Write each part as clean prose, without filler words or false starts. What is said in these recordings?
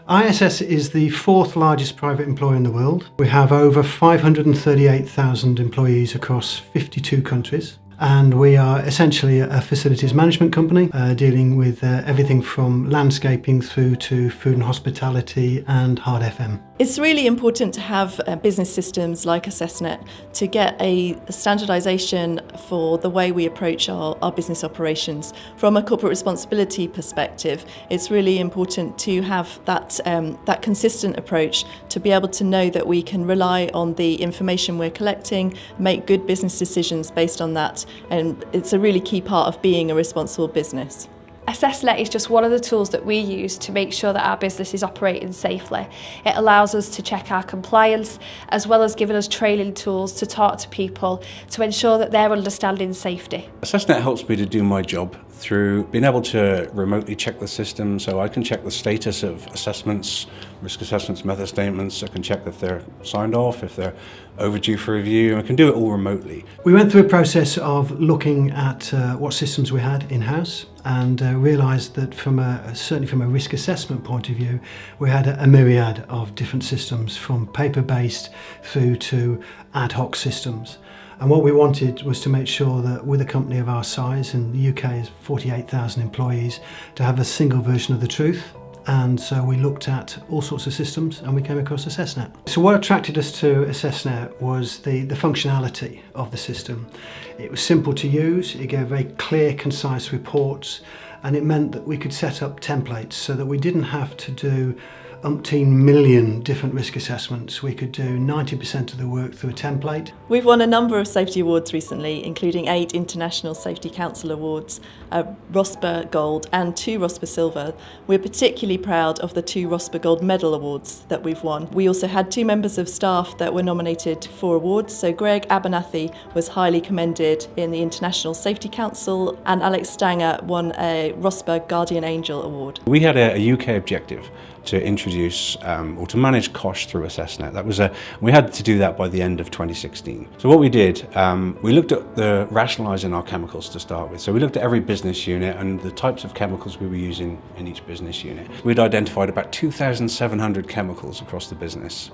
ISS is the fourth largest private employer in the world. We have over 538,000 employees across 52 countries. And we are essentially a facilities management company dealing with everything from landscaping through to food and hospitality and hard FM. It's really important to have business systems like AssessNET to get a standardisation for the way we approach our business operations. From a corporate responsibility perspective, it's really important to have that consistent approach to be able to know that we can rely on the information we're collecting, make good business decisions based on that, and it's a really key part of being a responsible business. AssessNET is just one of the tools that we use to make sure that our business is operating safely. It allows us to check our compliance, as well as giving us training tools to talk to people to ensure that they're understanding safety. AssessNET helps me to do my job through being able to remotely check the system, so I can check the status of assessments, risk assessments, method statements. I can check if they're signed off, if they're overdue for review. I can do it all remotely. We went through a process of looking at what systems we had in-house and realised that certainly from a risk assessment point of view, we had a myriad of different systems, from paper-based through to ad hoc systems. And what we wanted was to make sure that with a company of our size, and the UK has 48,000 employees, to have a single version of the truth. And so we looked at all sorts of systems and we came across AssessNET. So what attracted us to AssessNET was the functionality of the system. It was simple to use, it gave very clear, concise reports, and it meant that we could set up templates so that we didn't have to do umpteen million different risk assessments. We could do 90% of the work through a template. We've won a number of safety awards recently, including 8 International Safety Council awards, a RoSPA Gold and 2 RoSPA Silver. We're particularly proud of the 2 RoSPA Gold Medal awards that we've won. We also had 2 members of staff that were nominated for awards. So Greg Abernathy was highly commended in the International Safety Council, and Alex Stanger won a RoSPA Guardian Angel award. We had a UK objective to introduce or to manage costs through AssessNET. We had to do that by the end of 2016. So what we did, we looked at the rationalising our chemicals to start with. So we looked at every business unit and the types of chemicals we were using in each business unit. We'd identified about 2,700 chemicals across the business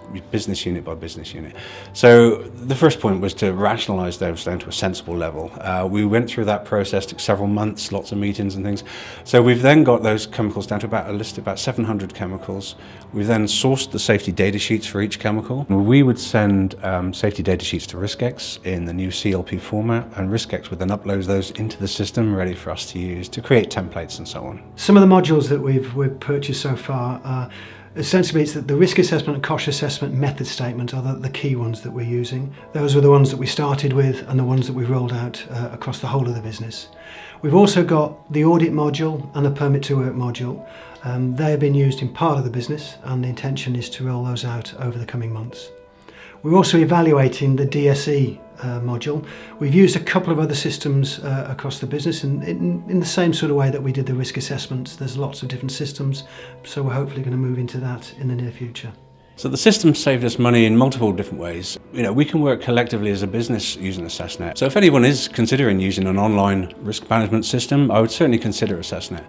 unit by business unit. So the first point was to rationalise those down to a sensible level. We went through that process, took several months, lots of meetings and things. So we've then got those chemicals down to a list of about 700 chemicals. We then sourced the safety data sheets for each chemical. We would send safety data sheets to RiskX in the new CLP format, and RiskX would then upload those into the system ready for us to use to create templates and so on. Some of the modules that we've purchased so far are essentially it's the risk assessment and cost assessment method statement are the key ones that we're using. Those were the ones that we started with and the ones that we've rolled out across the whole of the business. We've also got the audit module and the permit to work module. They have been used in part of the business, and the intention is to roll those out over the coming months. We're also evaluating the DSE module. We've used a couple of other systems across the business, and in the same sort of way that we did the risk assessments. There's lots of different systems, so we're hopefully going to move into that in the near future. So the system saved us money in multiple different ways. We can work collectively as a business using AssessNET. So if anyone is considering using an online risk management system, I would certainly consider AssessNET.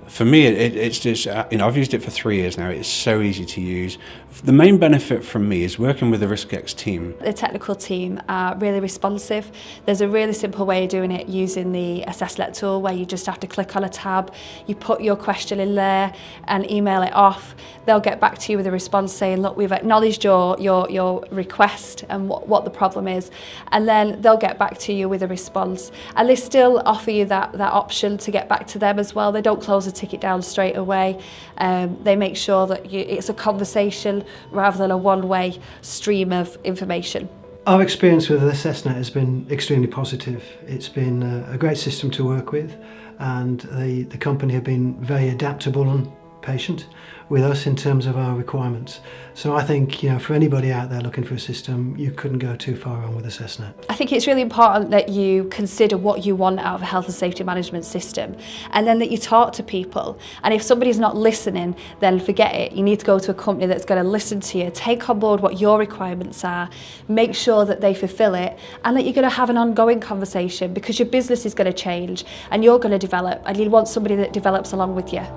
For me, it's just, I've used it for 3 years now. It's so easy to use. The main benefit from me is working with the RiskX team. The technical team are really responsive. There's a really simple way of doing it using the AssessNET tool, where you just have to click on a tab, you put your question in there and email it off. They'll get back to you with a response saying, look, we've acknowledged your request and what the problem is, and then they'll get back to you with a response. And they still offer you that option to get back to them as well. They don't close the ticket down straight away. They make sure that it's a conversation rather than a one-way stream of information. Our experience with AssessNET has been extremely positive. It's been a great system to work with, and the company have been very adaptable and patient with us in terms of our requirements. So I think, for anybody out there looking for a system, you couldn't go too far wrong with AssessNET. I think it's really important that you consider what you want out of a health and safety management system, and then that you talk to people. And if somebody's not listening, then forget it. You need to go to a company that's going to listen to you, take on board what your requirements are, make sure that they fulfill it, and that you're going to have an ongoing conversation, because your business is going to change and you're going to develop, and you want somebody that develops along with you.